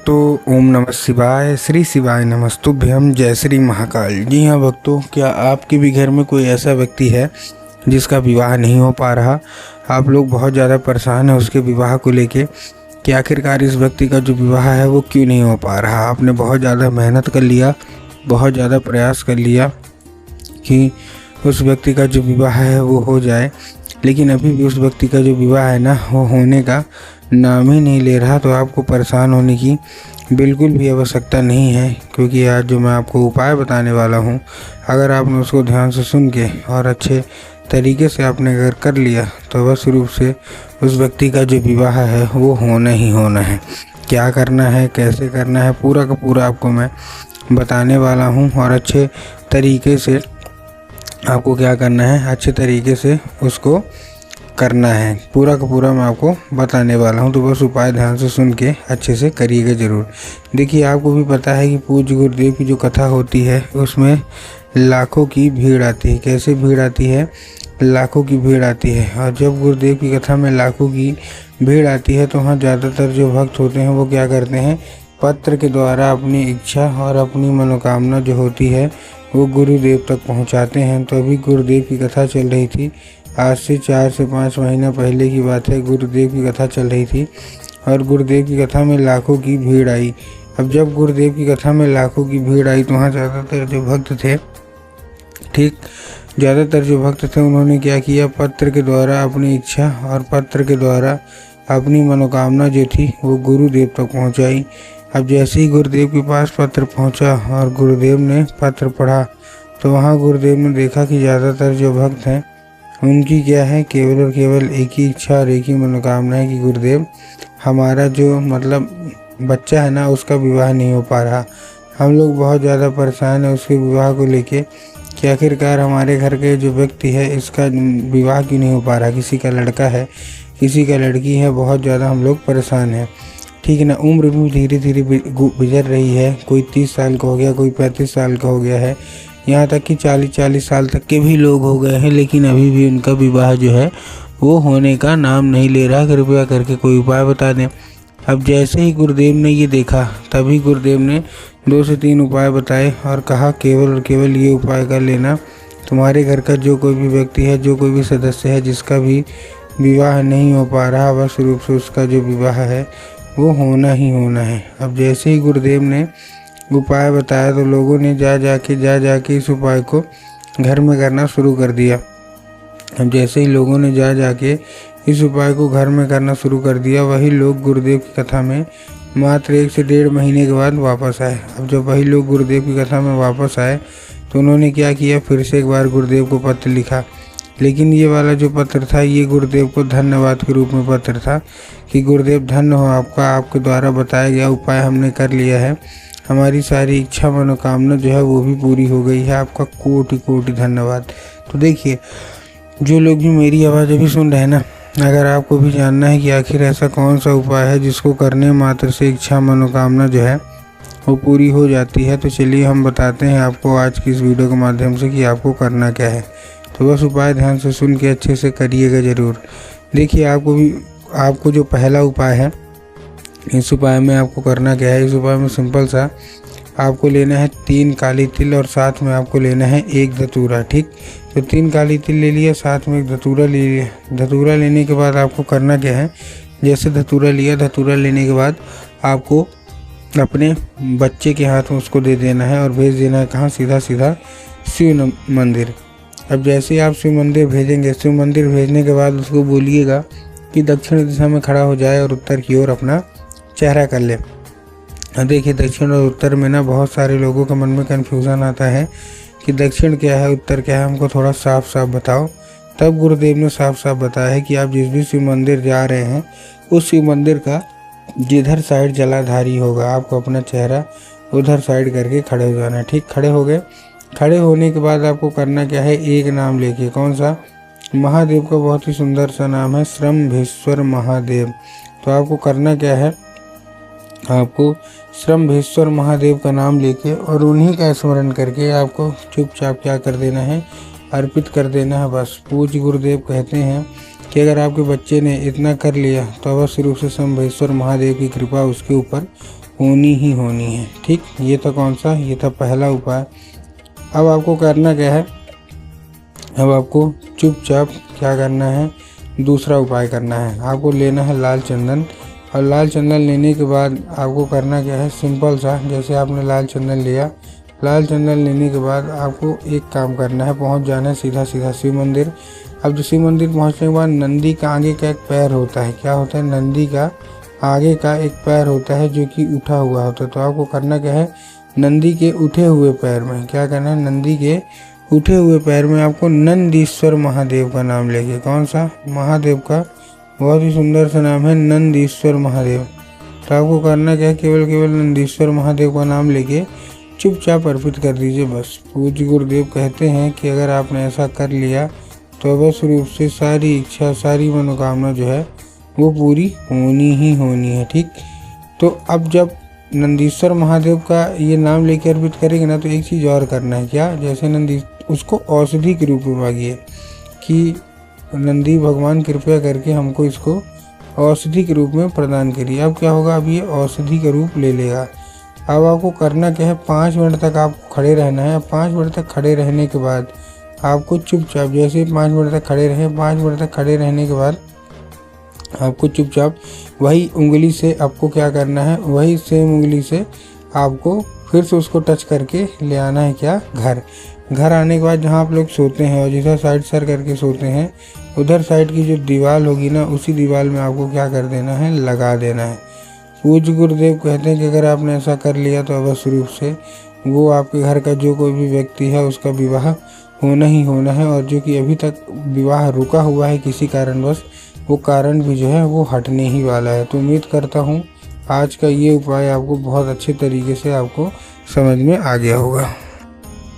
भक्तों, ओम नमः शिवाय, श्री शिवाय नमस्तुभ्यं, जय श्री महाकाल। जी हाँ भक्तों, क्या आपके भी घर में कोई ऐसा व्यक्ति है जिसका विवाह नहीं हो पा रहा? आप लोग बहुत ज़्यादा परेशान हैं उसके विवाह को लेके कि आखिरकार इस व्यक्ति का जो विवाह है वो क्यों नहीं हो पा रहा। आपने बहुत ज़्यादा मेहनत कर लिया, बहुत ज़्यादा प्रयास कर लिया कि उस व्यक्ति का जो विवाह है वो हो जाए, लेकिन अभी भी उस व्यक्ति का जो विवाह है ना वो होने का नाम ही नहीं ले रहा। तो आपको परेशान होने की बिल्कुल भी आवश्यकता नहीं है, क्योंकि आज जो मैं आपको उपाय बताने वाला हूँ, अगर आपने उसको ध्यान से सुन के और अच्छे तरीके से आपने अगर कर लिया तो अवश्य रूप से उस व्यक्ति का जो विवाह है वो होना ही होना है। क्या करना है, कैसे करना है, पूरा का पूरा आपको मैं बताने वाला हूँ। और अच्छे तरीके से आपको क्या करना है, अच्छे तरीके से उसको करना है, पूरा का पूरा मैं आपको बताने वाला हूं। तो बस उपाय ध्यान से सुन के अच्छे से करिएगा ज़रूर। देखिए, आपको भी पता है कि पूज्य गुरुदेव की जो कथा होती है उसमें लाखों की भीड़ आती है। कैसे भीड़ आती है? लाखों की भीड़ आती है। और जब गुरुदेव की कथा में लाखों की भीड़ आती है तो वहाँ ज़्यादातर जो भक्त होते हैं वो क्या करते हैं, पत्र के द्वारा अपनी इच्छा और अपनी मनोकामना जो होती है वो गुरुदेव तक पहुंचाते हैं। तो अभी गुरुदेव की कथा चल रही थी, आज से 4 से 5 महीना पहले की बात है। गुरुदेव की कथा चल रही थी और गुरुदेव की कथा में लाखों की भीड़ आई। अब जब गुरुदेव की कथा में लाखों की भीड़ आई तो वहाँ ज़्यादातर जो भक्त थे, ठीक, ज़्यादातर जो भक्त थे उन्होंने क्या किया, पत्र के द्वारा अपनी इच्छा और पत्र के द्वारा अपनी मनोकामना जो थी वो गुरुदेव तक पहुँचाई। अब जैसे ही गुरुदेव के पास पत्र पहुंचा और गुरुदेव ने पत्र पढ़ा तो वहाँ गुरुदेव ने देखा कि ज़्यादातर जो भक्त हैं उनकी क्या है, केवल और केवल एक ही इच्छा और एक ही मनोकामना है कि गुरुदेव, हमारा जो बच्चा है ना उसका विवाह नहीं हो पा रहा। हम लोग बहुत ज़्यादा परेशान हैं उसके विवाह को लेके कि आखिरकार हमारे घर के जो व्यक्ति है इसका विवाह क्यों नहीं हो पा रहा। किसी का लड़का है, किसी का लड़की है, बहुत ज़्यादा हम लोग परेशान हैं, ठीक है ना। उम्र भी धीरे धीरे गुजर रही है, कोई 30 साल का हो गया, कोई 35 साल का हो गया है, यहाँ तक कि 40 साल तक के भी लोग हो गए हैं, लेकिन अभी भी उनका विवाह जो है वो होने का नाम नहीं ले रहा। कृपया करके कोई उपाय बता दें। अब जैसे ही गुरुदेव ने ये देखा तभी गुरुदेव ने 2 से 3 उपाय बताए और कहा केवल और केवल ये उपाय कर लेना, तुम्हारे घर का जो कोई भी व्यक्ति है, जो कोई भी सदस्य है जिसका भी विवाह नहीं हो पा रहा, अवश्य रूप से उसका जो विवाह है वो होना ही होना है। अब जैसे ही गुरुदेव ने उपाय बताया तो लोगों ने जा जाके इस उपाय को घर में करना शुरू कर दिया। अब जैसे ही लोगों ने जा जाके इस उपाय को घर में करना शुरू कर दिया, वही लोग गुरुदेव की कथा में मात्र 1 से 1.5 महीने के बाद वापस आए। अब जब वही लोग गुरुदेव की कथा में वापस आए तो उन्होंने क्या किया, फिर से एक बार गुरुदेव को पत्र लिखा। लेकिन ये वाला जो पत्र था ये गुरुदेव को धन्यवाद के रूप में पत्र था कि गुरुदेव धन्य हो आपका, आपके द्वारा बताया गया उपाय हमने कर लिया है, हमारी सारी इच्छा मनोकामना जो है वो भी पूरी हो गई है, आपका कोटि कोटि धन्यवाद। तो देखिए, जो लोग भी मेरी आवाज़ अभी सुन रहे हैं ना, अगर आपको भी जानना है कि आखिर ऐसा कौन सा उपाय है जिसको करने मात्र से इच्छा मनोकामना जो है वो पूरी हो जाती है, तो चलिए हम बताते हैं आपको आज की इस वीडियो के माध्यम से कि आपको करना क्या है। तो बस उपाय ध्यान से सुन के अच्छे से करिएगा ज़रूर। देखिए, आपको जो पहला उपाय है, इस उपाय में आपको करना क्या है, इस उपाय में सिंपल सा आपको लेना है 3 काली तिल और साथ में आपको लेना है 1 धतूरा, ठीक। तो 3 काली तिल ले लिया, साथ में 1 धतूरा ले लिया। धतूरा लेने के बाद आपको करना क्या है, जैसे धतूरा लिया, धतूरा लेने के बाद आपको अपने बच्चे के हाथ में उसको दे देना है और भेज देना है कहाँ, सीधा सीधा शिव मंदिर। अब जैसे ही आप शिव मंदिर भेजेंगे, शिव मंदिर भेजने के बाद उसको बोलिएगा कि दक्षिण दिशा में खड़ा हो जाए और उत्तर की ओर अपना चेहरा कर ले। अब देखिए, दक्षिण और उत्तर में ना बहुत सारे लोगों के मन में कन्फ्यूज़न आता है कि दक्षिण क्या है, उत्तर क्या है, हमको थोड़ा साफ साफ बताओ। तब गुरुदेव ने साफ साफ बताया है कि आप जिस भी शिव मंदिर जा रहे हैं उस शिव मंदिर का जिधर साइड जलाधारी होगा आपको अपना चेहरा उधर साइड करके खड़े हो जाना है, ठीक। खड़े हो गए, खड़े होने के बाद आपको करना क्या है, एक नाम लेके, कौन सा, महादेव का बहुत ही सुंदर सा नाम है, श्रम्भेश्वर महादेव। तो आपको करना क्या है, आपको श्रम्भेश्वर महादेव का नाम लेके और उन्हीं का स्मरण करके आपको चुपचाप क्या कर देना है, अर्पित कर देना है बस। पूज्य गुरुदेव कहते हैं कि अगर आपके बच्चे ने इतना कर लिया तो अवश्य रूप से शंभेश्वर महादेव की कृपा उसके ऊपर होनी ही होनी है। ठीक, ये था कौन सा, ये था पहला उपाय। अब आपको करना क्या है, अब आपको चुपचाप क्या करना है, दूसरा उपाय करना है। आपको लेना है लाल चंदन, और लाल चंदन लेने के बाद आपको करना क्या है, सिंपल सा, जैसे आपने लाल चंदन लिया, लाल चंदन लेने के बाद आपको एक काम करना है, पहुंच जाना है सीधा सीधा शिव मंदिर। अब शिव मंदिर पहुंचने के बाद नंदी का आगे का एक पैर होता है, क्या होता है, नंदी का आगे का एक पैर होता है जो कि उठा हुआ होता है। तो आपको करना क्या है, नंदी के उठे हुए पैर में क्या करना है, नंदी के उठे हुए पैर में आपको नंदीश्वर महादेव का नाम लेके, कौन सा, महादेव का बहुत ही सुंदर सा नाम है नंदीश्वर महादेव। तो आपको करना क्या है, केवल केवल नंदीश्वर महादेव का नाम लेके चुपचाप अर्पित कर दीजिए बस। पूज्य गुरुदेव कहते हैं कि अगर आपने ऐसा कर लिया तो अवश्य रूप से सारी इच्छा, सारी मनोकामना जो है वो पूरी होनी ही होनी है। ठीक, तो अब जब नंदीश्वर महादेव का ये नाम लेके अर्पित करेंगे ना, तो एक चीज़ और करना है, क्या, जैसे उसको औषधि के रूप में मांगिए कि नंदी भगवान कृपया करके हमको इसको औषधि के रूप में प्रदान करिए। अब क्या होगा, अब ये औषधि का रूप ले लेगा। अब आपको करना क्या है, 5 मिनट तक आपको खड़े रहना है। 5 मिनट तक खड़े रहने के बाद आपको चुपचाप, जैसे 5 मिनट तक खड़े रहें, 5 मिनट तक खड़े रहने के बाद आपको चुपचाप वही उंगली से आपको क्या करना है, वही सेम उंगली से आपको फिर से उसको टच करके ले आना है, क्या, घर आने के बाद जहाँ आप लोग सोते हैं और जिधर साइड सर करके सोते हैं, उधर साइड की जो दीवार होगी ना, उसी दीवार में आपको क्या कर देना है, लगा देना है। पूज्य गुरुदेव कहते हैं कि अगर आपने ऐसा कर लिया तो अवश्य रूप से वो आपके घर का जो कोई भी व्यक्ति है उसका विवाह होना ही होना है, और जो कि अभी तक विवाह रुका हुआ है किसी कारणवश, वो कारण भी जो है वो हटने ही वाला है। तो उम्मीद करता हूँ आज का ये उपाय आपको बहुत अच्छे तरीके से आपको समझ में आ गया होगा।